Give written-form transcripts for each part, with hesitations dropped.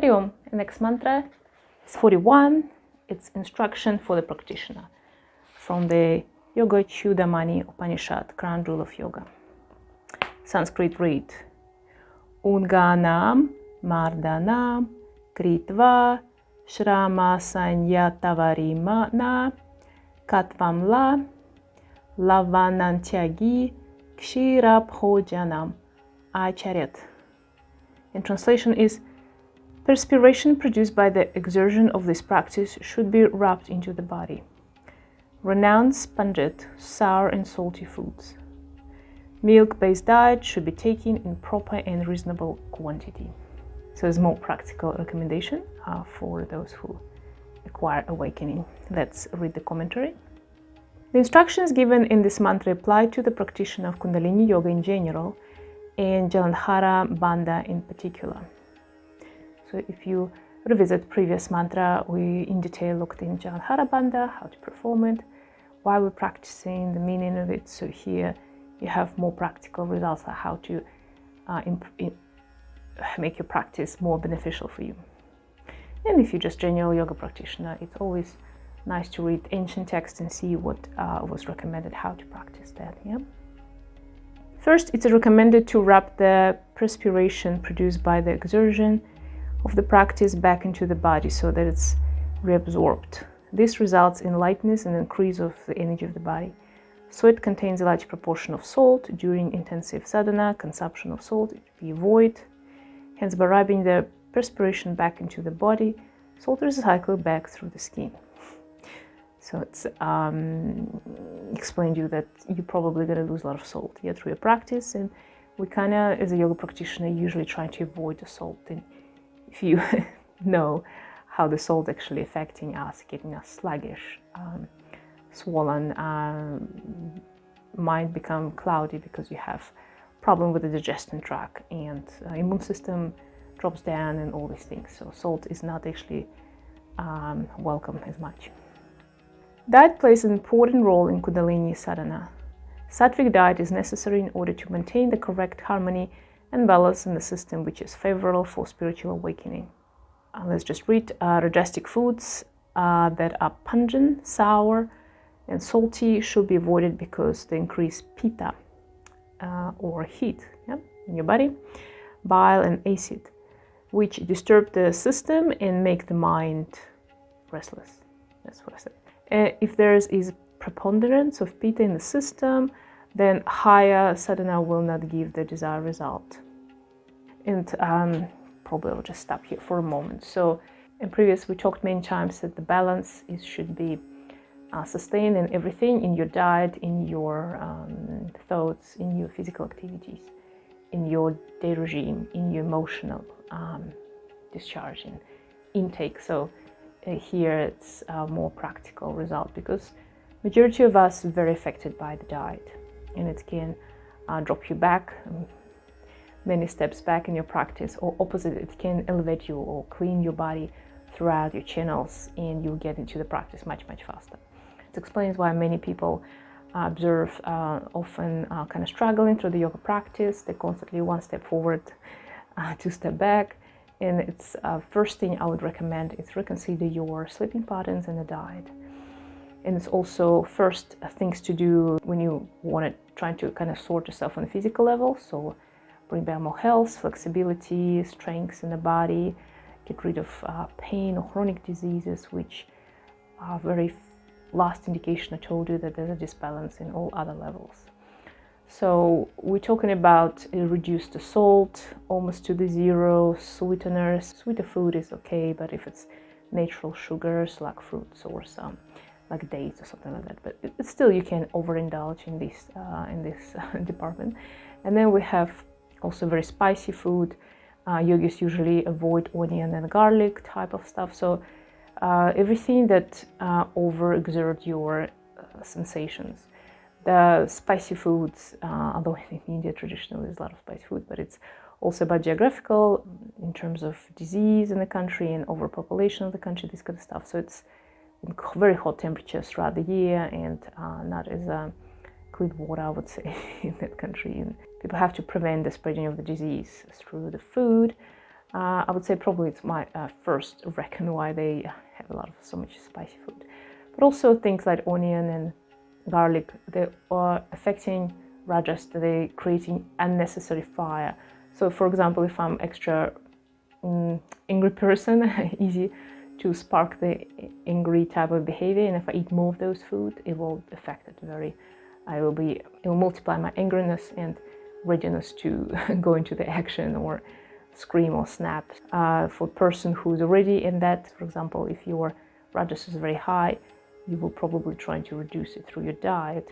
Hari Om. The next mantra is 41. It's instruction for the practitioner from the Yoga Chudamani Upanishad, Crown Rule of Yoga. Sanskrit read: Unganam mardanam kritva shrama sanyatavarimana katvam la lavanantyagi kshirabhojanam acharyat. In translation is: perspiration produced by the exertion of this practice should be rubbed into the body. Renounce pungent, sour and salty foods. Milk-based diet should be taken in proper and reasonable quantity. So it's more practical recommendation for those who acquire awakening. Let's read the commentary. The instructions given in this mantra apply to the practitioner of Kundalini Yoga in general and Jalandhara Bandha in particular. So if you revisit previous mantra, we in detail looked in Jalandhara Bandha, how to perform it, why we're practicing, the meaning of it. So here you have more practical results on how to make your practice more beneficial for you. And if you're just general yoga practitioner, it's always nice to read ancient texts and see what was recommended, how to practice that. Yeah. First, it's recommended to rub the perspiration produced by the exertion of the practice back into the body so that it's reabsorbed. This results in lightness and increase of the energy of the body. Sweat contains a large proportion of salt. During intensive sadhana, consumption of salt should be avoided. Hence, by rubbing the perspiration back into the body, salt is recycled back through the skin. So it's explained to you that you're probably going to lose a lot of salt through your practice, and we kind of, as a yoga practitioner, usually try to avoid the salt. And if you know how the salt actually affecting us, getting us sluggish, swollen, mind become cloudy because you have problem with the digestion tract, and immune system drops down and all these things. So salt is not actually welcome as much. Diet plays an important role in Kundalini sadhana. Sattvic diet is necessary in order to maintain the correct harmony and balance in the system, which is favorable for spiritual awakening. Let's just read: rajasic foods that are pungent, sour, and salty should be avoided because they increase pitta or heat in your body, bile and acid, which disturb the system and make the mind restless. That's what I said. If there is preponderance of pitta in the system, then higher sadhana will not give the desired result. And probably I'll just stop here for a moment. So in previous, we talked many times that the balance should be sustained in everything, in your diet, in your thoughts, in your physical activities, in your day regime, in your emotional discharge and intake. So here it's a more practical result because majority of us are very affected by the diet, and it can drop you back many steps back in your practice, or opposite, it can elevate you or clean your body throughout your channels, and you'll get into the practice much faster. It explains why many people observe often kind of struggling through the yoga practice. They're constantly one step forward, two step back. And it's first thing I would recommend is reconsider your sleeping patterns and the diet. And it's also first things to do when you want to try to kind of sort yourself on a physical level. So bring back more health, flexibility, strength in the body, get rid of pain or chronic diseases, which are very last indication I told you that there's a disbalance in all other levels. So we're talking about reduce the salt almost to the zero, sweeteners. Sweeter food is okay, but if it's natural sugars like fruits or some like dates or something like that, but still you can overindulge in this department. And then we have also very spicy food. Yogis usually avoid onion and garlic type of stuff. So everything that overexert your sensations. The spicy foods, although in India traditionally there's a lot of spicy food, but it's also about geographical in terms of disease in the country and overpopulation of the country, this kind of stuff. So it's in very hot temperatures throughout the year, and not as clean water, I would say, in that country. And people have to prevent the spreading of the disease through the food. I would say probably it's my first reckon why they have a lot of so much spicy food. But also things like onion and garlic, they are affecting rajas, they're creating unnecessary fire. So for example, if I'm extra angry person, easy to spark the angry type of behavior, and if I eat more of those food, it will affect it very, it will multiply my angriness and readiness to go into the action or scream or snap. For a person who's already in that, for example, if your rajas is very high, you will probably try to reduce it through your diet.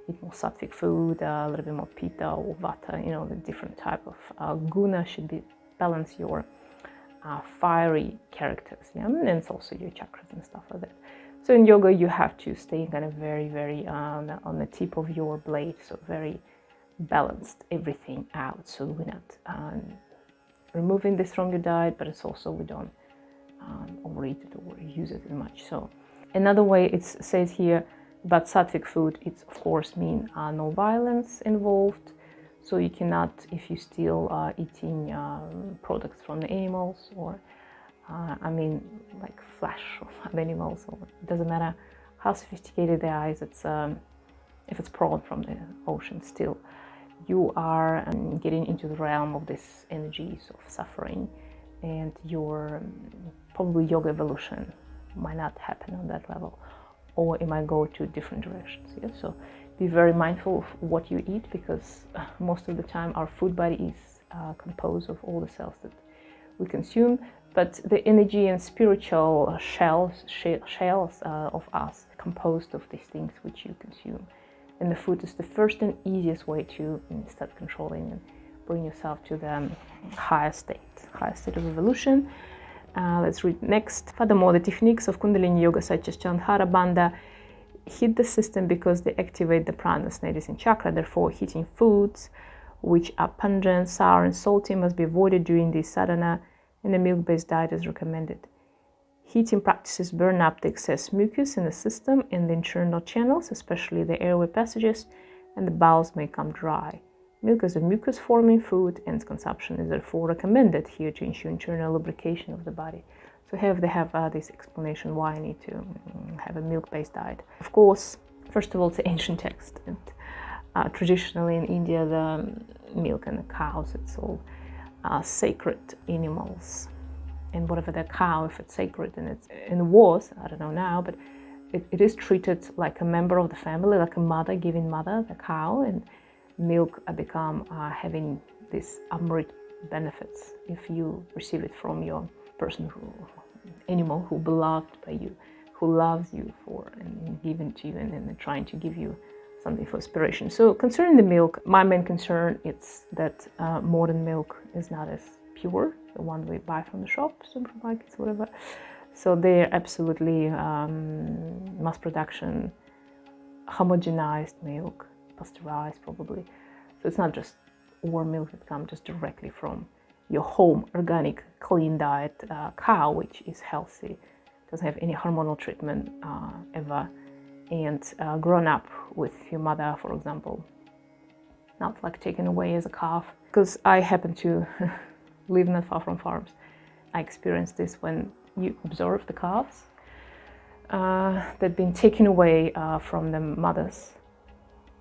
Eat more Sattvic food, a little bit more Pitta or Vata, you know, the different type of guna should be balance your fiery characters, yeah? And it's also your chakras and stuff like that. So in yoga, you have to stay kind of very, very on the tip of your blade, so very balanced everything out. So we're not removing this from your diet, but it's also we don't overeat it or use it too much. So another way it says here about Sattvic food, it's of course mean no violence involved. So you cannot, if you still are eating products from the animals, or I mean like flesh of animals, or it doesn't matter how sophisticated they are. If it's prawn from the ocean, still you are getting into the realm of this energies of suffering, and your probably yoga evolution might not happen on that level, or it might go to different directions. Yeah? So be very mindful of what you eat, because most of the time our food body is composed of all the cells that we consume, but the energy and spiritual shells of us composed of these things which you consume. And the food is the first and easiest way to start controlling and bring yourself to the higher state of evolution. Let's read next. Furthermore, the techniques of Kundalini Yoga, such as Chandhara Bandha, hit the system because they activate the pranas, nadis, and chakra. Therefore, heating foods which are pungent, sour, and salty must be avoided during this sadhana, and a milk-based diet is recommended. Heating practices burn up the excess mucus in the system and the internal channels, especially the airway passages, and the bowels may come dry. Milk is a mucus-forming food, and its consumption is therefore recommended here to ensure internal lubrication of the body. So here they have this explanation why I need to have a milk-based diet. Of course, first of all, it's an ancient text, and traditionally in India, the milk and the cows, it's all sacred animals. And whatever the cow, if it's sacred, and it was, I don't know now, but it is treated like a member of the family, like a mother giving mother the cow, and milk become having these amrit benefits if you receive it from your person animal who beloved by you, who loves you for and given to you, and trying to give you something for aspiration. So concerning the milk, my main concern is that modern milk is not as pure, the one we buy from the shops, supermarkets, whatever. So they're absolutely mass production, homogenized milk, pasteurized probably. So it's not just warm milk that comes just directly from your home organic clean diet cow, which is healthy, doesn't have any hormonal treatment ever, and grown up with your mother, for example, not like taken away as a calf. Because I happen to live not far from farms. I experienced this when you observe the calves that been taken away from the mothers.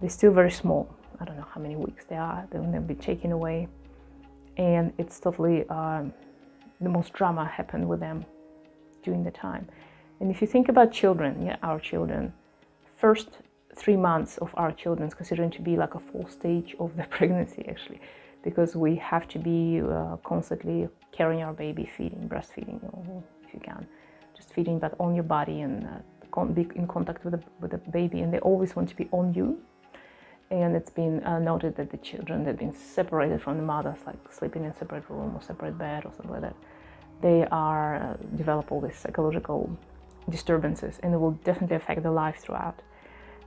They're still very small. I don't know how many weeks they are. They'll be taken away, and it's totally the most drama happened with them during the time. And if you think about children, yeah, our children, first 3 months of our children is considered to be like a full stage of the pregnancy, actually, because we have to be constantly carrying our baby, feeding, breastfeeding, if you can, just feeding, but on your body, and be in contact with the baby, and they always want to be on you. And it's been noted that the children that have been separated from the mothers, like sleeping in a separate room or separate bed or something like that, they are develop all these psychological disturbances, and it will definitely affect their life throughout.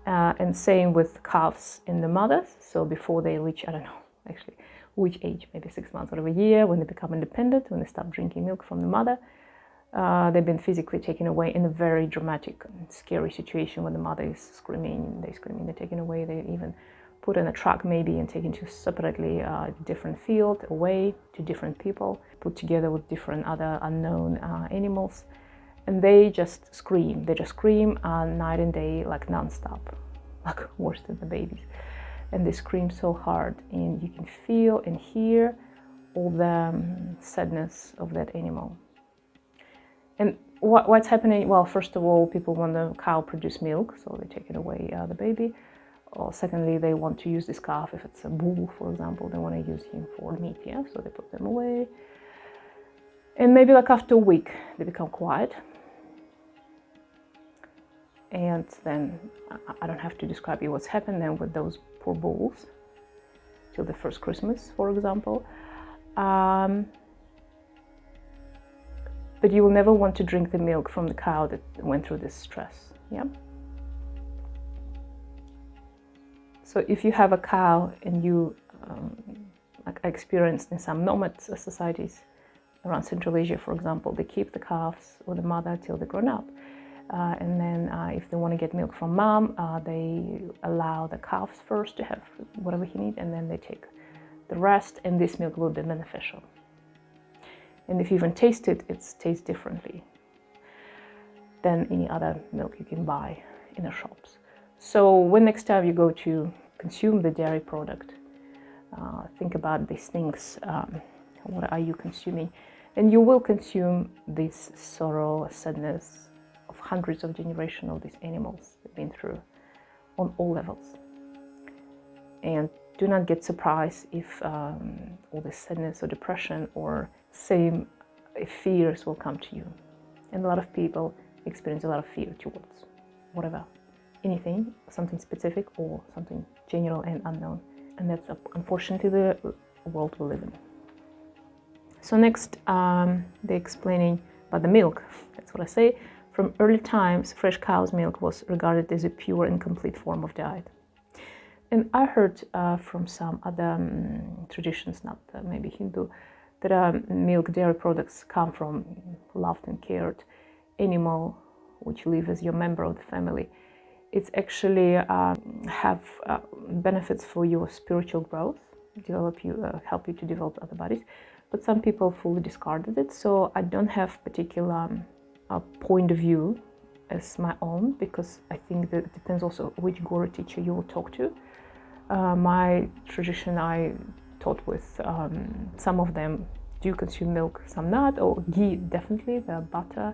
And same with calves in the mothers. So before they reach, I don't know, actually, which age, maybe 6 months or a year, when they become independent, when they stop drinking milk from the mother, they've been physically taken away in a very dramatic and scary situation when the mother is screaming, they're taken away, they even put in a truck maybe and taken to separately different field, away to different people, put together with different other unknown animals, and they just scream. They just scream night and day, like non-stop, like worse than the babies. And they scream so hard, and you can feel and hear all the sadness of that animal. And what's happening? Well, first of all, people want the cow produce milk, so they take it away the baby. Or secondly, they want to use this calf. If it's a bull, for example, they want to use him for meat, yeah? So they put them away. And maybe like after a week, they become quiet. And then I don't have to describe you what's happened then with those poor bulls till the first Christmas, for example. But you will never want to drink the milk from the cow that went through this stress, yeah? So if you have a cow and you, like I experienced in some nomad societies around Central Asia, for example, they keep the calves or the mother till they're grown up. And then if they want to get milk from mom, they allow the calves first to have whatever he needs, and then they take the rest, and this milk will be beneficial. And if you even taste it, it tastes differently than any other milk you can buy in the shops. So when next time you go to consume the dairy product, think about these things. What are you consuming? And you will consume this sorrow, sadness of hundreds of generations of these animals that have been through on all levels. And do not get surprised if all this sadness or depression or same fears will come to you. And a lot of people experience a lot of fear towards whatever, anything, something specific or something general and unknown. And that's unfortunately the world we live in. So next, they're explaining about the milk. That's what I say. From early times, fresh cow's milk was regarded as a pure and complete form of diet. And I heard from some other traditions, not maybe Hindu, that milk dairy products come from loved and cared animal, which live as your member of the family. It's actually have benefits for your spiritual growth, help you to develop other bodies. But some people fully discarded it, so I don't have particular point of view as my own, because I think that it depends also which guru teacher you will talk to. My tradition I taught with, some of them do consume milk, some not, or ghee definitely, the butter,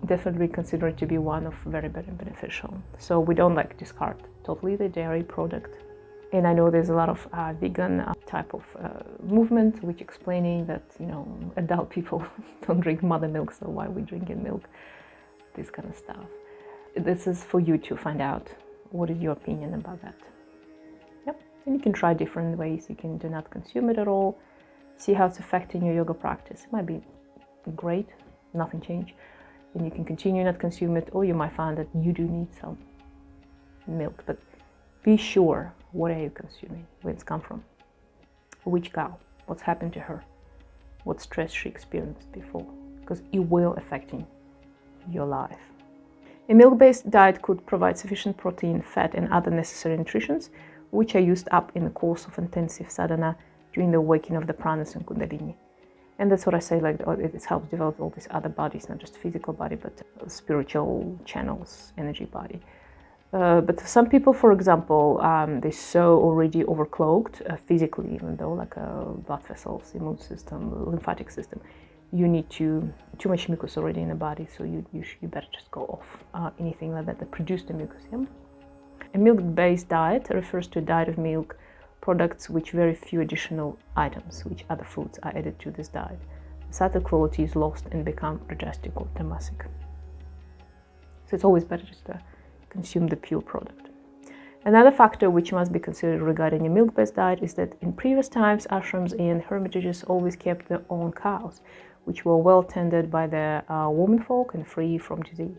definitely consider it to be one of very beneficial. So we don't like discard totally the dairy product. And I know there's a lot of vegan type of movement which explaining that, adult people don't drink mother milk, so why are we drinking milk? This kind of stuff. This is for you to find out what is your opinion about that. Yep. And you can try different ways. You can do not consume it at all. See how it's affecting your yoga practice. It might be great, nothing changed. And you can continue not consume it, or you might find that you do need some milk. But be sure, what are you consuming? Where it's come from? Which cow? What's happened to her? What stress she experienced before? Because it will affecting your life. A milk-based diet could provide sufficient protein, fat, and other necessary nutrients, which are used up in the course of intensive sadhana during the waking of the pranas and Kundalini. And that's what I say, like it helps develop all these other bodies, not just physical body, but spiritual channels, energy body. But some people, for example, they're so already overcloaked physically, even though like blood vessels, immune system, lymphatic system, you need too much mucus already in the body, so you better just go off anything like that produce the mucus. Yeah? A milk-based diet refers to a diet of milk products with very few additional items, which other foods are added to this diet. The Sattvic quality is lost and become rajasic or tamasic. So it's always better just to consume the pure product. Another factor which must be considered regarding a milk-based diet is that in previous times, ashrams and hermitages always kept their own cows, which were well tended by the womenfolk and free from disease.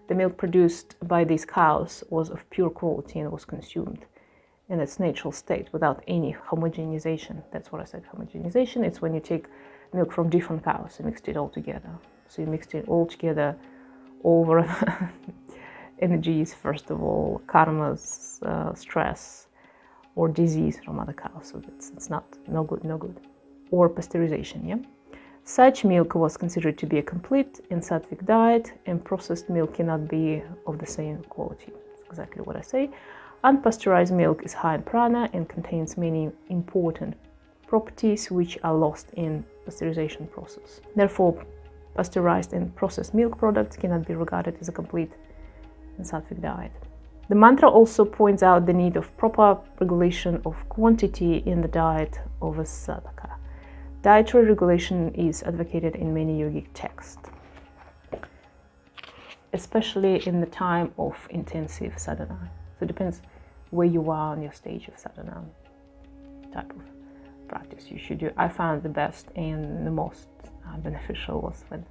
The milk produced by these cows was of pure quality and was consumed in its natural state without any homogenization. That's what I said, homogenization. It's when you take milk from different cows and mixed it all together. So you mixed it all together over energies, first of all, karmas, stress, or disease from other cows. So it's no good. Or pasteurization, yeah? Such milk was considered to be a complete in Sattvic diet, and processed milk cannot be of the same quality. That's exactly what I say. Unpasteurized milk is high in prana and contains many important properties which are lost in pasteurization process. Therefore, pasteurized and processed milk products cannot be regarded as a complete and Sattvic diet. The mantra also points out the need of proper regulation of quantity in the diet of a sadhaka. Dietary regulation is advocated in many yogic texts, especially in the time of intensive sadhana. So it depends where you are on your stage of sadhana type of practice you should do. I found the best and the most beneficial was when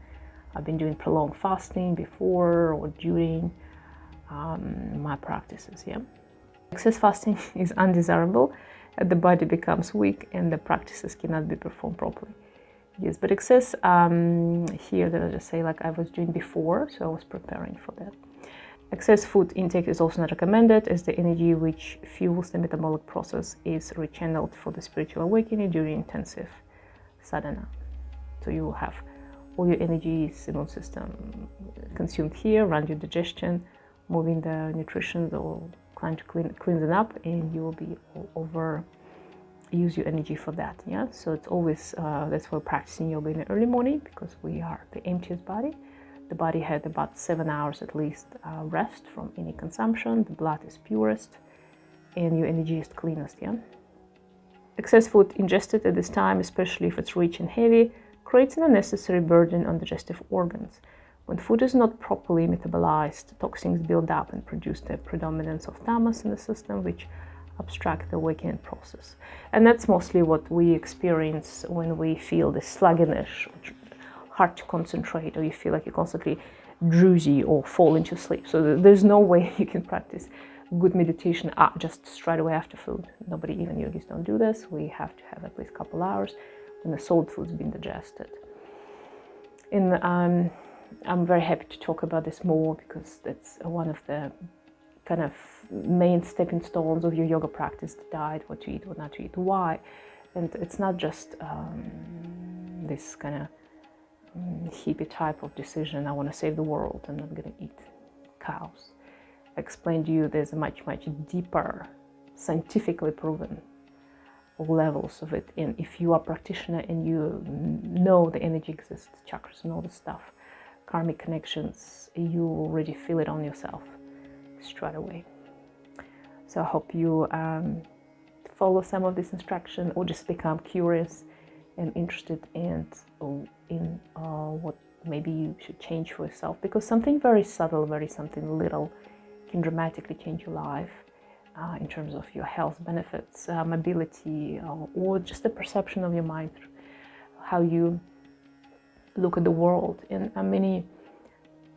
I've been doing prolonged fasting before or during my practices. Yeah, excess fasting is undesirable. The body becomes weak and the practices cannot be performed properly. Yes, but excess here, that I just say, like I was doing before, so I was preparing for that. Excess food intake is also not recommended, as the energy which fuels the metabolic process is rechanneled for the spiritual awakening during intensive sadhana. So you will have all your energies, immune system consumed here, run your digestion, moving the nutrition or trying to clean it up, and you will be use your energy for that. Yeah, so it's always that's why practicing yoga in the early morning, because we are the emptiest body. The body had about 7 hours at least rest from any consumption. The blood is purest and your energy is cleanest. Yeah, excess food ingested at this time, especially if it's rich and heavy, creates an unnecessary burden on digestive organs. When food is not properly metabolized, toxins build up and produce the predominance of tamas in the system, which obstruct the awakening process. And that's mostly what we experience when we feel the sluggishness, hard to concentrate, or you feel like you're constantly drowsy or fall into sleep. So there's no way you can practice good meditation just straight away after food. Nobody, even yogis, don't do this. We have to have at least a couple hours when the solid food's been digested. I'm very happy to talk about this more, because that's one of the kind of main stepping stones of your yoga practice, the diet, what to eat, what not to eat, why. And it's not just this kind of hippie type of decision, I want to save the world, I'm not going to eat cows. I explained to you there's a much deeper, scientifically proven levels of it. And if you are a practitioner and you know the energy exists, chakras and all this stuff, karmic connections, you already feel it on yourself straight away. So I hope you follow some of this instruction, or just become curious and interested in what maybe you should change for yourself, because something very subtle, something little can dramatically change your life in terms of your health benefits, mobility, or just the perception of your mind, how you look at the world. And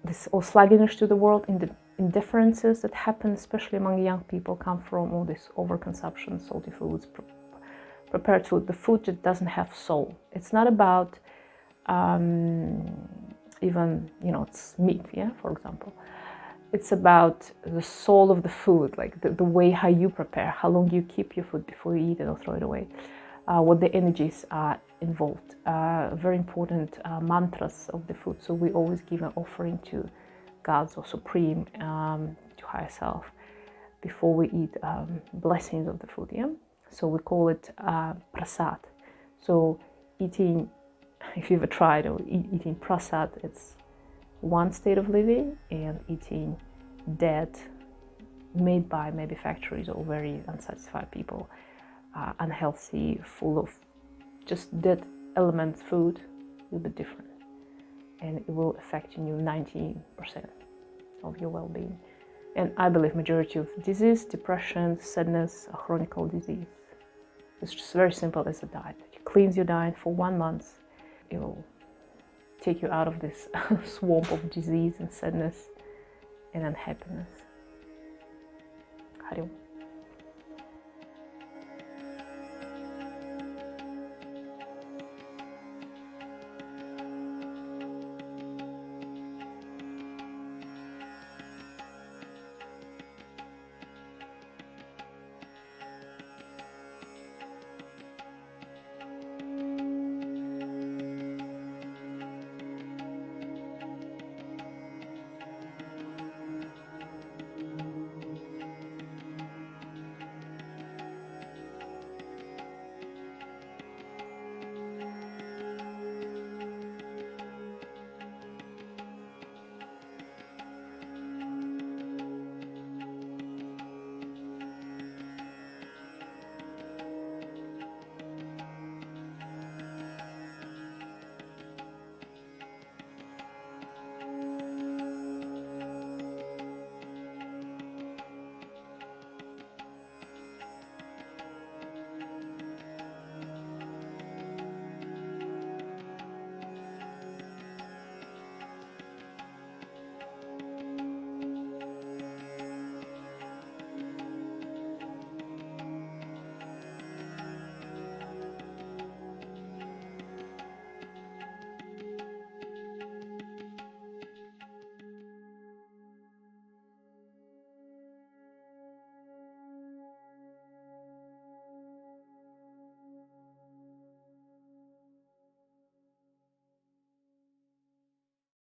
this all sluggishness to the world, in the indifferences that happen, especially among young people, come from all this overconsumption, salty foods, prepared food, the food that doesn't have soul. It's not about even, it's meat, yeah, for example. It's about the soul of the food, like the way how you prepare, how long you keep your food before you eat it or throw it away, what the energies are involved. Very important mantras of the food. So we always give an offering to gods or supreme, to higher self, before we eat, blessings of the food. Yeah. So we call it prasad. So eating, if you've ever tried or eating prasad, it's one state of living, and eating dead, made by maybe factories or very unsatisfied people, unhealthy, full of just dead elements, food, a little bit different, and it will affect you 90% of your well-being. And I believe majority of disease, depression, sadness, a chronic disease, it's just very simple as a diet. You cleanse your diet for 1 month, it will take you out of this swamp of disease and sadness and unhappiness. Hari Om.